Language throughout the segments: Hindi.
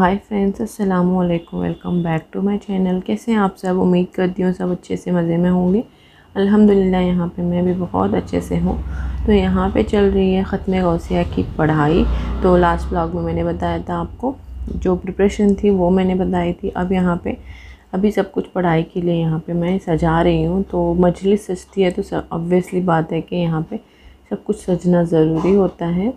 हाय फ्रेंड्स, अस्सलाम वालेकुम। Welcome back to my channel. कैसे हैं आप सब? उम्मीद करती हूँ सब अच्छे से मज़े में होंगे। अल्हम्दुलिल्लाह यहाँ पे मैं भी बहुत अच्छे से हूँ। तो यहाँ पे चल रही है ख़त्म गौसिया की पढ़ाई। तो लास्ट व्लॉग में मैंने बताया था आपको, जो प्रिपरेशन थी वो मैंने बताई थी। अब यहाँ पे अभी सब कुछ पढ़ाई के लिए यहाँ पे मैं सजा रही हूँ। तो मजलिस सजती है तो ऑब्वियसली बात है कि यहाँ पे सब कुछ सजना ज़रूरी होता है।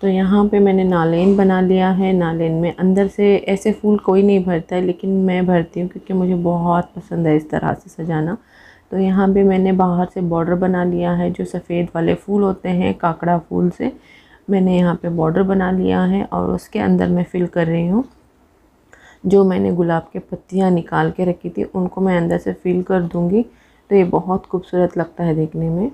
तो यहाँ पे मैंने नालेन बना लिया है। नालेन में अंदर से ऐसे फूल कोई नहीं भरता है, लेकिन मैं भरती हूँ क्योंकि मुझे बहुत पसंद है इस तरह से सजाना। तो यहाँ पे मैंने बाहर से बॉर्डर बना लिया है, जो सफ़ेद वाले फूल होते हैं काकड़ा फूल से मैंने यहाँ पे बॉर्डर बना लिया है। और उसके अंदर मैं फिल कर रही हूँ, जो मैंने गुलाब के पत्तियाँ निकाल के रखी थी उनको मैं अंदर से फिल कर दूँगी। तो ये बहुत खूबसूरत लगता है देखने में।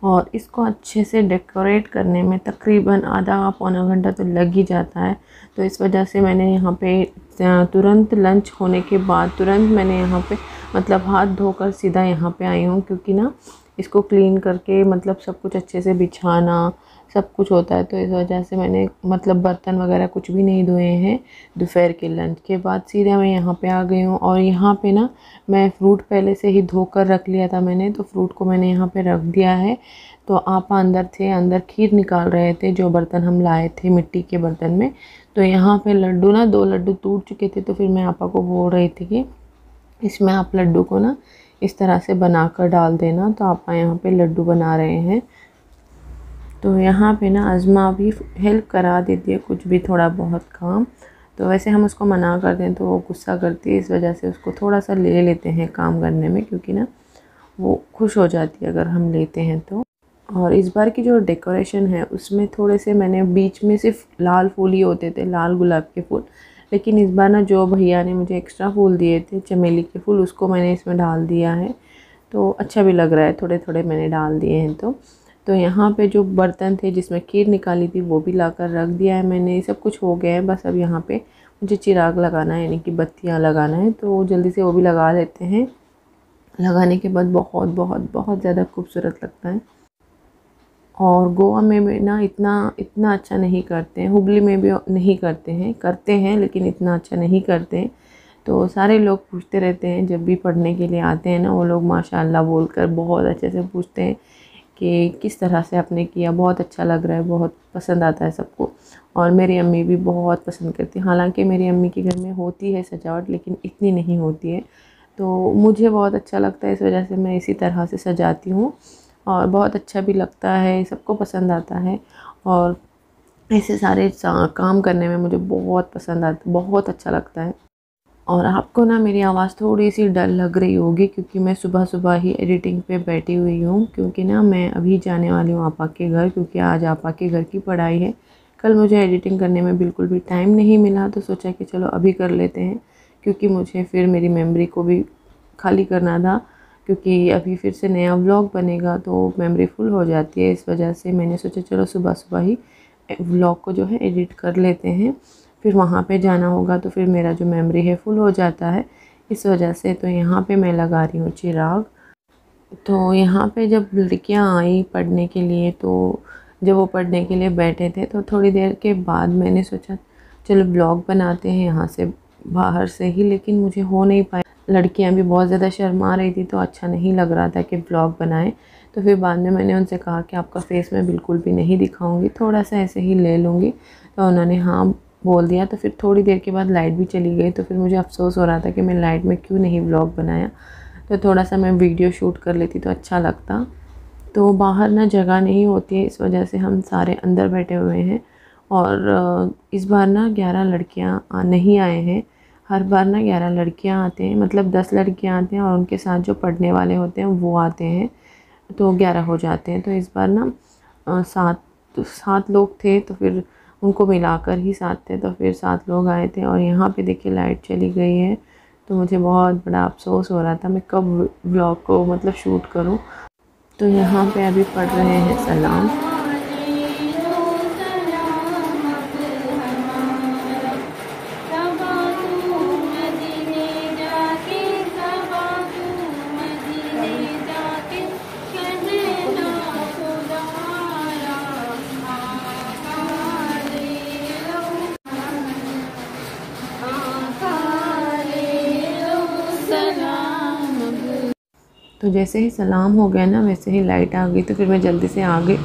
और इसको अच्छे से डेकोरेट करने में तकरीबन आधा पौना घंटा तो लग ही जाता है। तो इस वजह से मैंने यहाँ पे तुरंत लंच होने के बाद तुरंत मैंने यहाँ पे मतलब हाथ धोकर सीधा यहाँ पे आई हूँ, क्योंकि ना इसको क्लीन करके मतलब सब कुछ अच्छे से बिछाना सब कुछ होता है। तो इस वजह से मैंने मतलब बर्तन वगैरह कुछ भी नहीं धोए हैं। दोपहर के लंच के बाद सीधा मैं यहाँ पे आ गई हूँ। और यहाँ पे ना मैं फ़्रूट पहले से ही धोकर रख लिया था मैंने, तो फ्रूट को मैंने यहाँ पे रख दिया है। तो आपा अंदर थे, अंदर खीर निकाल रहे थे, जो बर्तन हम लाए थे मिट्टी के बर्तन में। तो यहाँ पे लड्डू ना 2 लड्डू टूट चुके थे। तो फिर मैं आपा को बोल रही थी कि इसमें आप लड्डू को ना इस तरह से बनाकर डाल देना। तो आपा यहाँ पे लड्डू बना रहे हैं। तो यहाँ पे ना अज़मा भी हेल्प करा देती है कुछ भी थोड़ा बहुत काम। तो वैसे हम उसको मना करते हैं तो वो गुस्सा करती है, इस वजह से उसको थोड़ा सा ले लेते हैं काम करने में, क्योंकि ना वो खुश हो जाती है अगर हम लेते हैं तो। और इस बार की जो डेकोरेशन है उसमें थोड़े से मैंने बीच में सिर्फ लाल फूल ही होते थे, लाल गुलाब के फूल। लेकिन इस बार ना जो भैया ने मुझे एक्स्ट्रा फूल दिए थे चमेली के फूल, उसको मैंने इसमें डाल दिया है। तो अच्छा भी लग रहा है, थोड़े थोड़े मैंने डाल दिए हैं। तो यहाँ पे जो बर्तन थे जिसमें खीर निकाली थी वो भी लाकर रख दिया है मैंने। सब कुछ हो गया है, बस अब यहाँ पे मुझे चिराग लगाना है, यानी कि बत्तियाँ लगाना है। तो जल्दी से वो भी लगा लेते हैं। लगाने के बाद बहुत बहुत बहुत ज़्यादा खूबसूरत लगता है। और गोवा में भी ना इतना अच्छा नहीं करते हैं, हुबली में भी नहीं करते हैं लेकिन इतना अच्छा नहीं करते हैं। तो सारे लोग पूछते रहते हैं, जब भी पढ़ने के लिए आते हैं ना वो लोग माशाल्लाह बोलकर बहुत अच्छे से पूछते हैं कि किस तरह से आपने किया, बहुत अच्छा लग रहा है, बहुत पसंद आता है सबको। और मेरी अम्मी भी बहुत पसंद करती है। हालांकि मेरी अम्मी के घर में होती है सजावट, लेकिन इतनी नहीं होती है। तो मुझे बहुत अच्छा लगता है, इस वजह से मैं इसी तरह से सजाती हूँ। और बहुत अच्छा भी लगता है, सबको पसंद आता है। और ऐसे सारे काम करने में मुझे बहुत पसंद आता, बहुत अच्छा लगता है। और आपको ना मेरी आवाज़ थोड़ी सी डल लग रही होगी, क्योंकि मैं सुबह सुबह ही एडिटिंग पे बैठी हुई हूँ। क्योंकि ना मैं अभी जाने वाली हूँ आपा के घर, क्योंकि आज आपा के घर की पढ़ाई है। कल मुझे एडिटिंग करने में बिल्कुल भी टाइम नहीं मिला, तो सोचा कि चलो अभी कर लेते हैं, क्योंकि मुझे फिर मेरी मेमोरी को भी खाली करना था। क्योंकि अभी फिर से नया व्लॉग बनेगा तो मेमोरी फुल हो जाती है। इस वजह से मैंने सोचा चलो सुबह सुबह ही व्लॉग को जो है एडिट कर लेते हैं, फिर वहाँ पे जाना होगा तो फिर मेरा जो मेमोरी है फुल हो जाता है, इस वजह से। तो यहाँ पे मैं लगा रही हूँ चिराग। तो यहाँ पे जब लड़कियाँ आई पढ़ने के लिए, तो जब वो पढ़ने के लिए बैठे थे तो थोड़ी देर के बाद मैंने सोचा चलो ब्लॉग बनाते हैं यहाँ से बाहर से ही, लेकिन मुझे हो नहीं पाया। लड़कियाँ भी बहुत ज़्यादा शर्मा रही थी, तो अच्छा नहीं लग रहा था कि ब्लॉग बनाएं। तो फिर बाद में मैंने उनसे कहा कि आपका फेस मैं बिल्कुल भी नहीं दिखाऊंगी, थोड़ा सा ऐसे ही ले लूँगी। तो उन्होंने हाँ बोल दिया। तो फिर थोड़ी देर के बाद लाइट भी चली गई, तो फिर मुझे अफसोस हो रहा था कि मैं लाइट में क्यों नहीं व्लॉग बनाया। तो थोड़ा सा मैं वीडियो शूट कर लेती तो अच्छा लगता। तो बाहर ना जगह नहीं होती है, इस वजह से हम सारे अंदर बैठे हुए हैं। और इस बार ना 11 लड़कियाँ नहीं आए हैं। हर बार ना 11 लड़कियाँ आते हैं, मतलब 10 लड़कियाँ आते हैं और उनके साथ जो पढ़ने वाले होते हैं वो आते हैं, तो 11 हो जाते हैं। तो इस बार ना 7 लोग थे, तो फिर उनको मिलाकर ही 7 थे, तो फिर 7 लोग आए थे। और यहाँ पे देखिए लाइट चली गई है, तो मुझे बहुत बड़ा अफसोस हो रहा था मैं कब व्लॉग को मतलब शूट करूँ। तो यहाँ पे अभी पढ़ रहे हैं सलाम। तो जैसे ही सलाम हो गया ना वैसे ही लाइट आ गई, तो फिर मैं जल्दी से आ गई।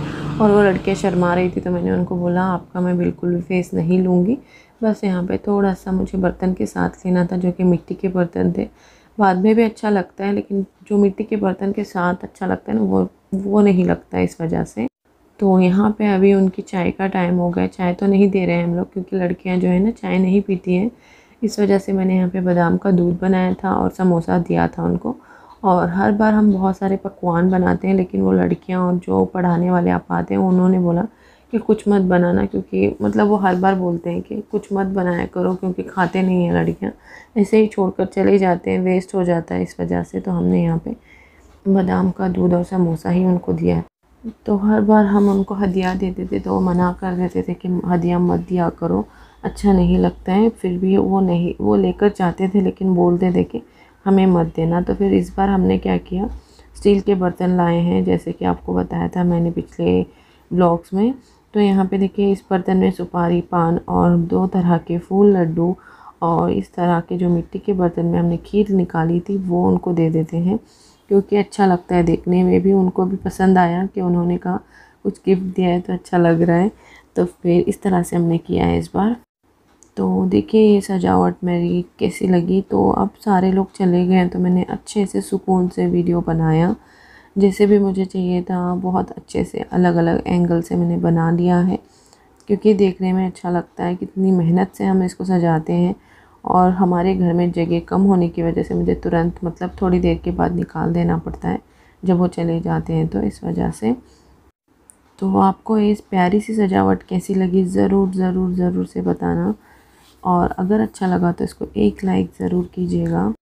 और वो लड़कियाँ शर्मा रही थी तो मैंने उनको बोला आपका मैं बिल्कुल भी फेस नहीं लूँगी, बस यहाँ पे थोड़ा सा मुझे बर्तन के साथ लेना था जो कि मिट्टी के बर्तन थे। बाद में भी अच्छा लगता है लेकिन जो मिट्टी के बर्तन के साथ अच्छा लगता है ना वो नहीं लगता है, इस वजह से। तो यहाँ पे अभी उनकी चाय का टाइम हो गया, चाय तो नहीं दे रहे हैं हम लोग क्योंकि लड़कियाँ जो है ना चाय नहीं पीती हैं। इस वजह से मैंने यहाँ पे बादाम का दूध बनाया था और समोसा दिया था उनको। और हर बार हम बहुत सारे पकवान बनाते हैं लेकिन वो लड़कियाँ और जो पढ़ाने वाले आप आते हैं उन्होंने बोला कि कुछ मत बनाना, क्योंकि मतलब वो हर बार बोलते हैं कि कुछ मत बनाया करो क्योंकि खाते नहीं हैं लड़कियाँ, ऐसे ही छोड़कर चले जाते हैं, वेस्ट हो जाता है। इस वजह से तो हमने यहाँ पे बादाम का दूध और समोसा ही उनको दिया है। तो हर बार हम उनको हदिया देते थे तो वो मना कर देते थे कि हदिया मत दिया करो, अच्छा नहीं लगता है। फिर भी वो लेकर जाते थे लेकिन बोलते थे कि हमें मत देना। तो फिर इस बार हमने क्या किया, स्टील के बर्तन लाए हैं जैसे कि आपको बताया था मैंने पिछले ब्लॉग्स में। तो यहाँ पे देखिए इस बर्तन में सुपारी, पान और 2 तरह के फूल, लड्डू और इस तरह के जो मिट्टी के बर्तन में हमने खीर निकाली थी वो उनको दे देते हैं, क्योंकि अच्छा लगता है देखने में भी। उनको भी पसंद आया कि उन्होंने कहा कुछ गिफ्ट दिया है तो अच्छा लग रहा है। तो फिर इस तरह से हमने किया है इस बार। तो देखिए ये सजावट मेरी कैसी लगी। तो अब सारे लोग चले गए हैं तो मैंने अच्छे से सुकून से वीडियो बनाया, जैसे भी मुझे चाहिए था बहुत अच्छे से अलग अलग एंगल से मैंने बना लिया है, क्योंकि देखने में अच्छा लगता है। कितनी मेहनत से हम इसको सजाते हैं और हमारे घर में जगह कम होने की वजह से मुझे तुरंत मतलब थोड़ी देर के बाद निकाल देना पड़ता है जब वो चले जाते हैं, तो इस वजह से। तो आपको इस प्यारी सी सजावट कैसी लगी ज़रूर ज़रूर ज़रूर से बताना, और अगर अच्छा लगा तो इसको एक लाइक ज़रूर कीजिएगा।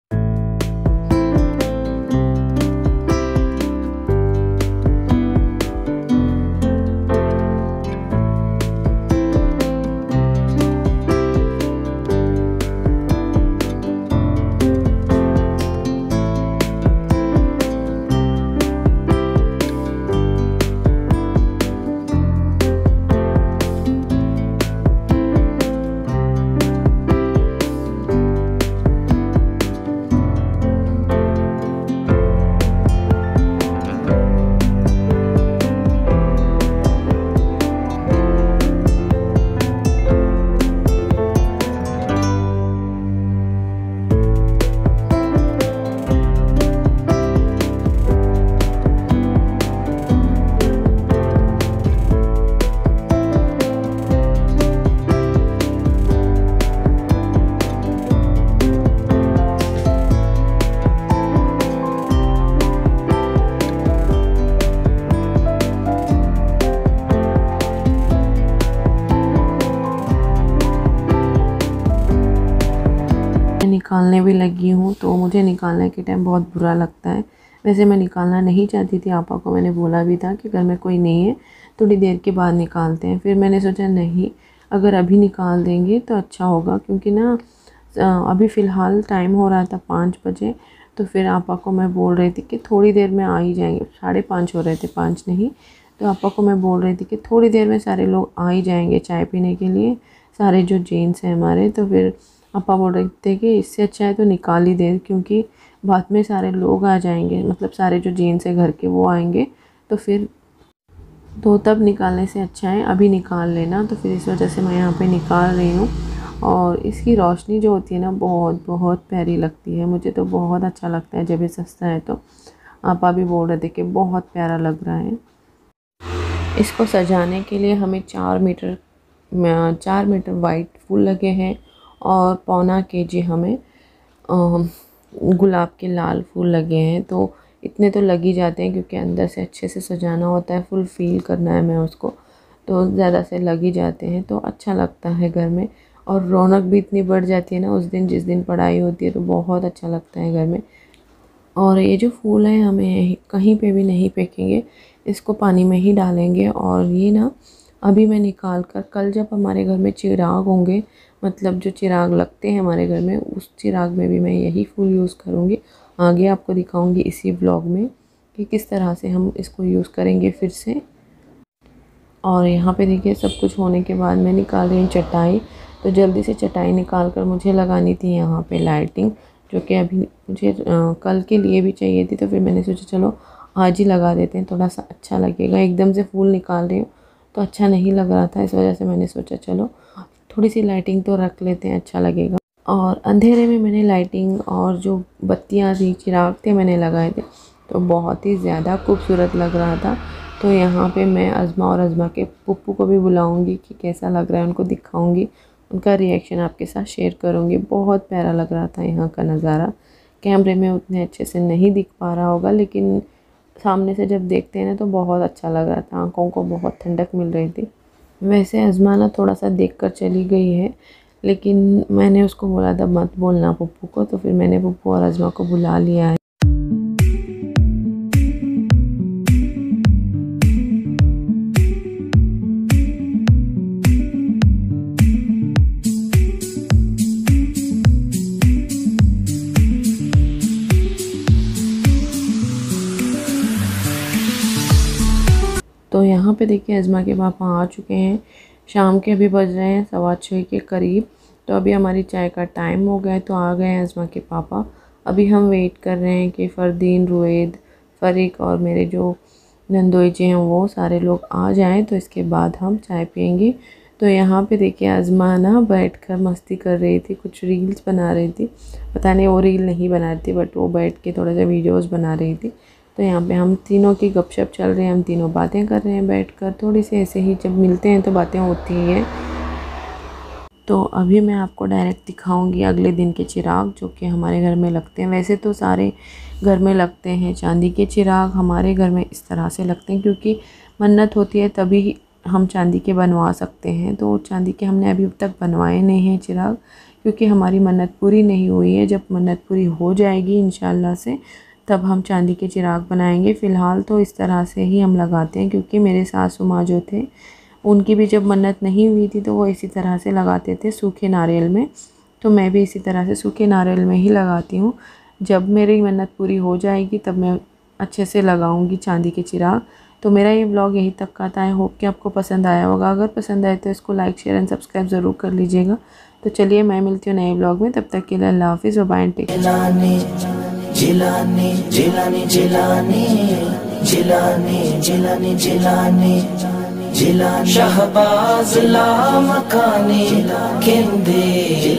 निकालने भी लगी हूँ, तो मुझे निकालने के टाइम बहुत बुरा लगता है। वैसे मैं निकालना नहीं चाहती थी, आपा को मैंने बोला भी था कि घर में कोई नहीं है थोड़ी देर के बाद निकालते हैं। फिर मैंने सोचा नहीं, अगर अभी निकाल देंगे तो अच्छा होगा, क्योंकि ना अभी फ़िलहाल टाइम हो रहा था 5 बजे। तो फिर आपा को मैं बोल रही थी कि थोड़ी देर में आ ही जाएंगे, 5:30 हो रहे थे, 5 नहीं। तो आपा को मैं बोल रही थी कि थोड़ी देर में सारे लोग आ ही जाएंगे चाय पीने के लिए, सारे जो जेंट्स हैं हमारे। तो फिर पापा बोल रहे थे कि इससे अच्छा है तो निकाल ही दे, क्योंकि बाद में सारे लोग आ जाएंगे, मतलब सारे जो जेंट्स हैं घर के वो आएंगे, तो फिर तो तब निकालने से अच्छा है अभी निकाल लेना। तो फिर इस वजह से मैं यहाँ पे निकाल रही हूँ। और इसकी रोशनी जो होती है ना बहुत बहुत प्यारी लगती है, मुझे तो बहुत अच्छा लगता है जब ये सस्ता है। तो आपा भी बोल रहे थे कि बहुत प्यारा लग रहा है। इसको सजाने के लिए हमें 4 मीटर वाइट फूल लगे हैं और 1.25 kg हमें गुलाब के लाल फूल लगे हैं। तो इतने तो लग ही जाते हैं, क्योंकि अंदर से अच्छे से सजाना होता है, फुल फील करना है मैं उसको, तो ज़्यादा से लग ही जाते हैं। तो अच्छा लगता है घर में, और रौनक भी इतनी बढ़ जाती है ना उस दिन जिस दिन पढ़ाई होती है, तो बहुत अच्छा लगता है घर में। और ये जो फूल है हमें कहीं पे भी नहीं फेंकेंगे, इसको पानी में ही डालेंगे। और ये ना अभी मैं निकाल कर, कल जब हमारे घर में चिराग होंगे, मतलब जो चिराग लगते हैं हमारे घर में, उस चिराग में भी मैं यही फूल यूज़ करूँगी। आगे आपको दिखाऊंगी इसी ब्लॉग में कि किस तरह से हम इसको यूज़ करेंगे फिर से। और यहाँ पे देखिए सब कुछ होने के बाद मैं निकाल रही हूँ चटाई। तो जल्दी से चटाई निकाल कर मुझे लगानी थी यहाँ पे लाइटिंग। जो कि अभी मुझे कल के लिए भी चाहिए थी। तो फिर मैंने सोचा चलो आज ही लगा देते हैं, थोड़ा सा अच्छा लगेगा। एकदम से फूल निकाल रही हूँ तो अच्छा नहीं लग रहा था, इस वजह से मैंने सोचा चलो थोड़ी सी लाइटिंग तो रख लेते हैं, अच्छा लगेगा। और अंधेरे में मैंने लाइटिंग और जो बत्तियाँ थी, चिराग थे, मैंने लगाए थे, तो बहुत ही ज़्यादा खूबसूरत लग रहा था। तो यहाँ पे मैं अज़मा और अज़मा के पुप्पू को भी बुलाऊंगी कि कैसा लग रहा है, उनको दिखाऊंगी, उनका रिएक्शन आपके साथ शेयर करूंगी। बहुत प्यारा लग रहा था यहाँ का नज़ारा। कैमरे में उतने अच्छे से नहीं दिख पा रहा होगा, लेकिन सामने से जब देखते हैं ना तो बहुत अच्छा लग रहा था, आँखों को बहुत ठंडक मिल रही थी। वैसे अज़मा ना थोड़ा सा देख कर चली गई है, लेकिन मैंने उसको बोला था मत बोलना पुप्पू को, तो फिर मैंने पुप्पू और अज़मा को बुला लिया है। तो यहाँ पे देखिए अज़मा के पापा आ चुके हैं। शाम के अभी बज रहे हैं 6:15 के करीब। तो अभी हमारी चाय का टाइम हो गया है, तो आ गए हैं अज़मा के पापा। अभी हम वेट कर रहे हैं कि फ़रदीन, रुएद, फ़रीक और मेरे जो नंदोई जी हैं वो सारे लोग आ जाएं, तो इसके बाद हम चाय पियेंगे। तो यहाँ पे देखिए अज़मा ना बैठकर मस्ती कर रही थी, कुछ रील्स बना रही थी। पता नहीं वो रील नहीं बना रही थी, बट वो बैठ के थोड़ा सा वीडियोस बना रही थी। तो यहाँ पे हम तीनों की गपशप चल रही है, हम तीनों बातें कर रहे हैं बैठकर। थोड़ी सी ऐसे ही जब मिलते हैं तो बातें होती ही हैं। तो अभी मैं आपको डायरेक्ट दिखाऊंगी अगले दिन के चिराग जो कि हमारे घर में लगते हैं। वैसे तो सारे घर में लगते हैं चांदी के चिराग, हमारे घर में इस तरह से लगते हैं क्योंकि मन्नत होती है तभी हम चांदी के बनवा सकते हैं। तो चांदी के हमने अभी तक बनवाए नहीं हैं चिराग, क्योंकि हमारी मन्नत पूरी नहीं हुई है। जब मन्नत पूरी हो जाएगी इंशाल्लाह से तब हम चांदी के चिराग बनाएंगे। फ़िलहाल तो इस तरह से ही हम लगाते हैं, क्योंकि मेरे सासू माँ जो थे उनकी भी जब मन्नत नहीं हुई थी तो वो इसी तरह से लगाते थे सूखे नारियल में। तो मैं भी इसी तरह से सूखे नारियल में ही लगाती हूँ। जब मेरी मन्नत पूरी हो जाएगी तब मैं अच्छे से लगाऊंगी चांदी के चिराग। तो मेरा ये ब्लॉग यहीं तक का था। आई होप कि आपको पसंद आया होगा। अगर पसंद आए तो इसको लाइक, शेयर एंड सब्सक्राइब ज़रूर कर लीजिएगा। तो चलिए मैं मिलती हूँ नए ब्लॉग में, तब तक के लिए अल्लाह हाफिज़ व bye and take care. Jilani Jilani Jilani Jilani Jilani Jilani Jilani Shahbaz ला मकानी केंदे।